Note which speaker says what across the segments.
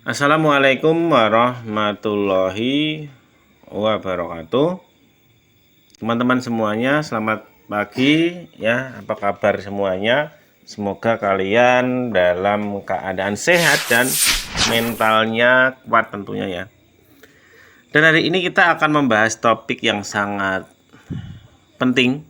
Speaker 1: Assalamualaikum warahmatullahi wabarakatuh. Teman-teman semuanya, selamat pagi ya. Apa kabar semuanya? Semoga kalian dalam keadaan sehat dan mentalnya kuat tentunya ya. Dan hari ini kita akan membahas topik yang sangat penting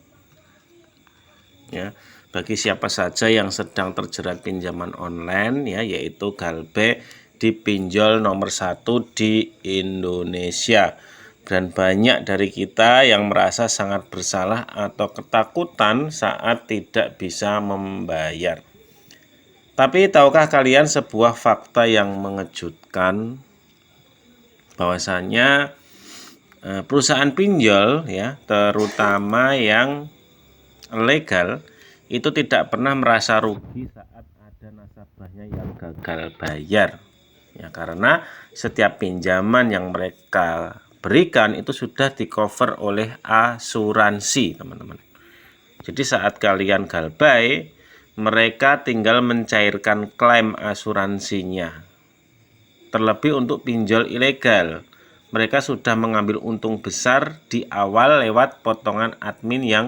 Speaker 1: ya bagi siapa saja yang sedang terjerat pinjaman online ya, yaitu Galbay di pinjol nomor 1 di Indonesia. Dan banyak dari kita yang merasa sangat bersalah atau ketakutan saat tidak bisa membayar. Tapi tahukah kalian sebuah fakta yang mengejutkan, bahwasanya perusahaan pinjol ya, terutama yang legal, itu tidak pernah merasa rugi saat ada nasabahnya yang gagal bayar ya, karena setiap pinjaman yang mereka berikan itu sudah di cover oleh asuransi, teman-teman. Jadi saat kalian Galbay, mereka tinggal mencairkan klaim asuransinya. Terlebih untuk pinjol ilegal, mereka sudah mengambil untung besar di awal lewat potongan admin yang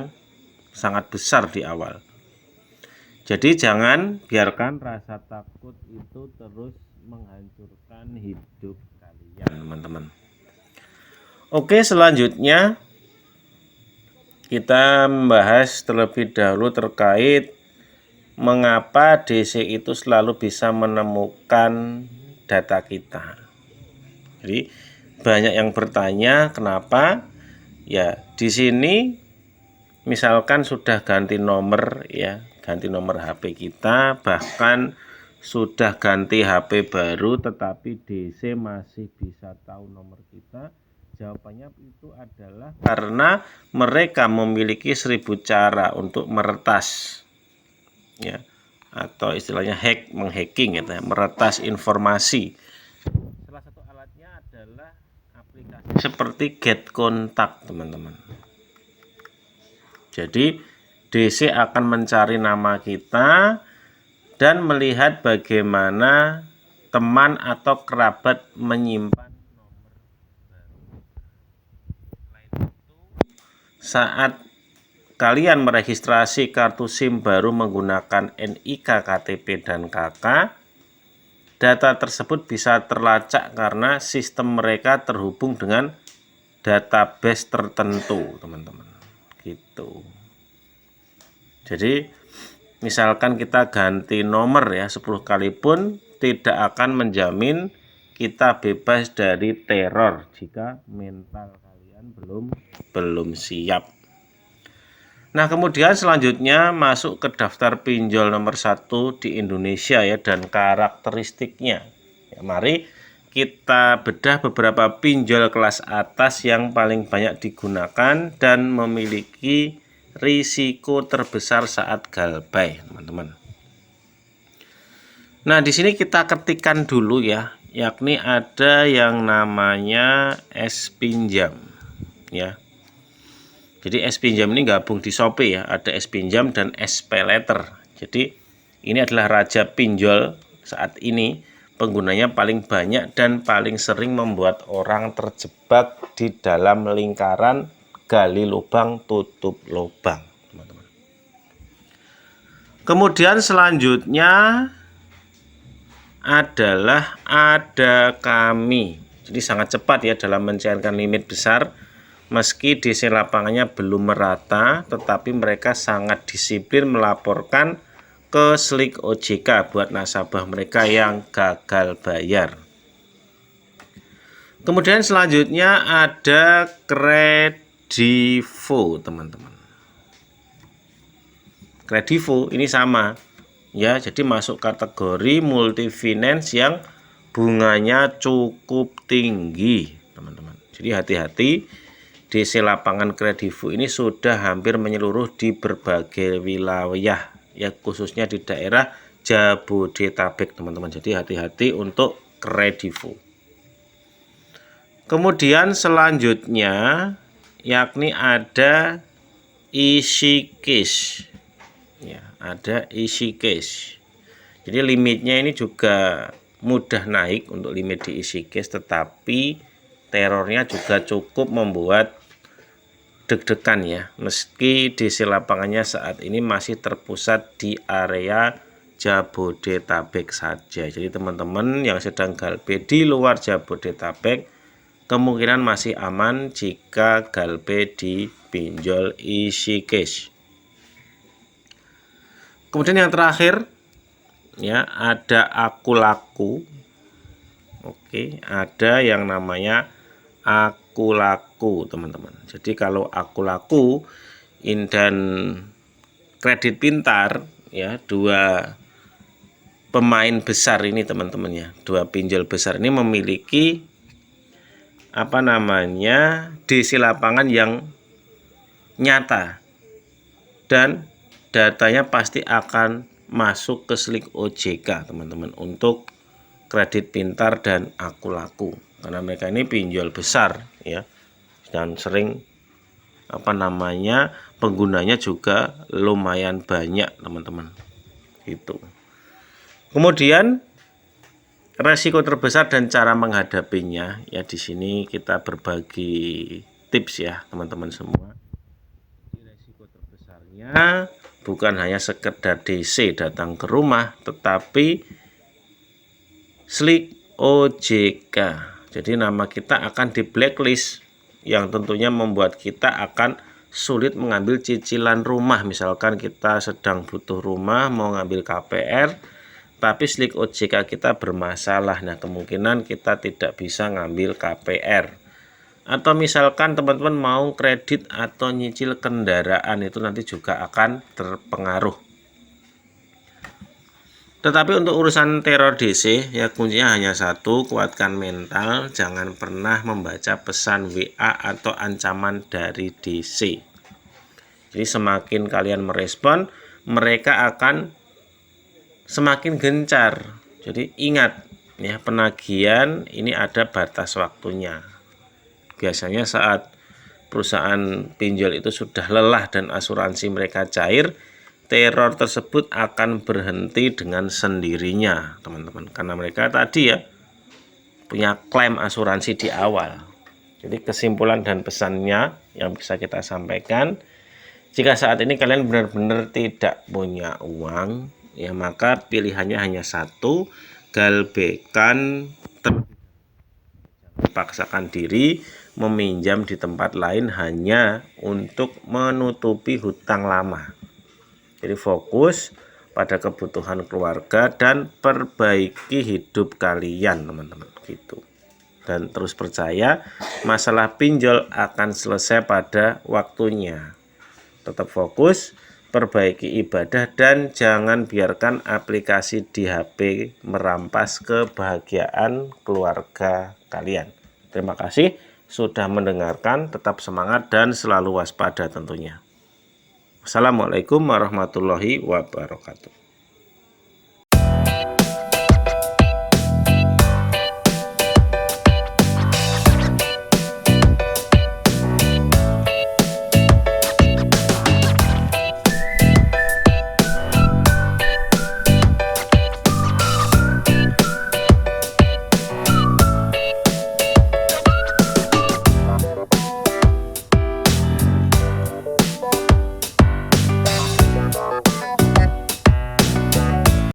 Speaker 1: sangat besar di awal. Jadi jangan biarkan rasa takut itu terus menghancurkan hidup kalian, teman-teman. Oke, selanjutnya kita membahas terlebih dahulu terkait mengapa DC itu selalu bisa menemukan data kita. Jadi banyak yang bertanya kenapa? Ya, di sini misalkan sudah ganti nomor ya, ganti nomor HP kita, bahkan sudah ganti HP baru tetapi DC masih bisa tahu nomor kita. Jawabannya itu adalah karena mereka memiliki 1000 cara untuk meretas ya, atau istilahnya menghacking gitu ya, meretas informasi. Salah satu alatnya adalah aplikasi seperti GetContact, teman-teman. Jadi DC akan mencari nama kita dan melihat bagaimana teman atau kerabat menyimpan nomor baru. Selain itu, saat kalian meregistrasi kartu SIM baru menggunakan NIK, KTP, dan KK, data tersebut bisa terlacak karena sistem mereka terhubung dengan database tertentu, teman-teman. Gitu. Jadi misalkan kita ganti nomor ya 10 kali pun tidak akan menjamin kita bebas dari teror jika mental kalian belum siap. Nah, kemudian selanjutnya masuk ke daftar pinjol nomor 1 di Indonesia ya, dan karakteristiknya ya, mari kita bedah beberapa pinjol kelas atas yang paling banyak digunakan dan memiliki risiko terbesar saat Galbay, teman-teman. Nah, di sini kita ketikkan dulu ya, yakni ada yang namanya S-Pinjam ya. Jadi S-Pinjam ini gabung di Shopee ya, ada S-Pinjam dan S-Paylater. Jadi ini adalah raja pinjol saat ini. Penggunanya paling banyak dan paling sering membuat orang terjebak di dalam lingkaran gali lubang tutup lubang, teman-teman. Kemudian selanjutnya adalah ada kami. Jadi sangat cepat ya dalam mencairkan limit besar. Meski DC lapangannya belum merata, tetapi mereka sangat disiplin melaporkan ke Slik OJK buat nasabah mereka yang gagal bayar. Kemudian selanjutnya ada Kredivo, teman-teman. Kredivo ini sama ya, jadi masuk kategori multifinance yang bunganya cukup tinggi, teman-teman. Jadi hati-hati, DC lapangan Kredivo ini sudah hampir menyeluruh di berbagai wilayah ya, khususnya di daerah Jabodetabek, teman-teman. Jadi hati-hati untuk Kredivo. Kemudian selanjutnya yakni ada EasyCash ya, ada EasyCash. Jadi limitnya ini juga mudah naik untuk limit di isi case, tetapi terornya juga cukup membuat deg-degan ya, meski DC lapangannya saat ini masih terpusat di area Jabodetabek saja. Jadi teman-teman yang sedang galbe di luar Jabodetabek kemungkinan masih aman jika galbe di pinjol isi cash. Kemudian yang terakhir ya, ada aku laku. Oke, ada yang namanya aku laku teman-teman. Jadi kalau aku laku dan kredit pintar ya, dua pemain besar ini teman-teman ya, dua pinjol besar ini memiliki DC lapangan yang nyata dan datanya pasti akan masuk ke slik OJK teman-teman untuk kredit pintar dan aku laku, karena mereka ini pinjol besar ya, dan sering penggunanya juga lumayan banyak teman-teman gitu. Kemudian resiko terbesar dan cara menghadapinya ya, di sini kita berbagi tips ya teman-teman semua. Resiko terbesarnya bukan hanya sekedar DC datang ke rumah, tetapi slik OJK. Jadi nama kita akan di blacklist, yang tentunya membuat kita akan sulit mengambil cicilan rumah. Misalkan kita sedang butuh rumah, mau ngambil KPR, tapi slik OJK kita bermasalah. Nah, kemungkinan kita tidak bisa ngambil KPR. Atau misalkan teman-teman mau kredit atau nyicil kendaraan, itu nanti juga akan terpengaruh. Tetapi untuk urusan teror DC ya, kuncinya hanya satu, kuatkan mental, jangan pernah membaca pesan WA atau ancaman dari DC. Jadi semakin kalian merespon, mereka akan semakin gencar. Jadi ingat ya, penagihan ini ada batas waktunya. Biasanya saat perusahaan pinjol itu sudah lelah dan asuransi mereka cair, teror tersebut akan berhenti dengan sendirinya teman-teman, karena mereka tadi ya punya klaim asuransi di awal. Jadi kesimpulan dan pesannya yang bisa kita sampaikan, jika saat ini kalian benar-benar tidak punya uang ya, maka pilihannya hanya satu, galbekan, paksakan diri meminjam di tempat lain hanya untuk menutupi hutang lama. Jadi fokus pada kebutuhan keluarga dan perbaiki hidup kalian teman-teman gitu. Dan terus percaya masalah pinjol akan selesai pada waktunya. Tetap fokus, perbaiki ibadah, dan jangan biarkan aplikasi di HP merampas kebahagiaan keluarga kalian. Terima kasih sudah mendengarkan, tetap semangat dan selalu waspada tentunya. Assalamualaikum warahmatullahi wabarakatuh.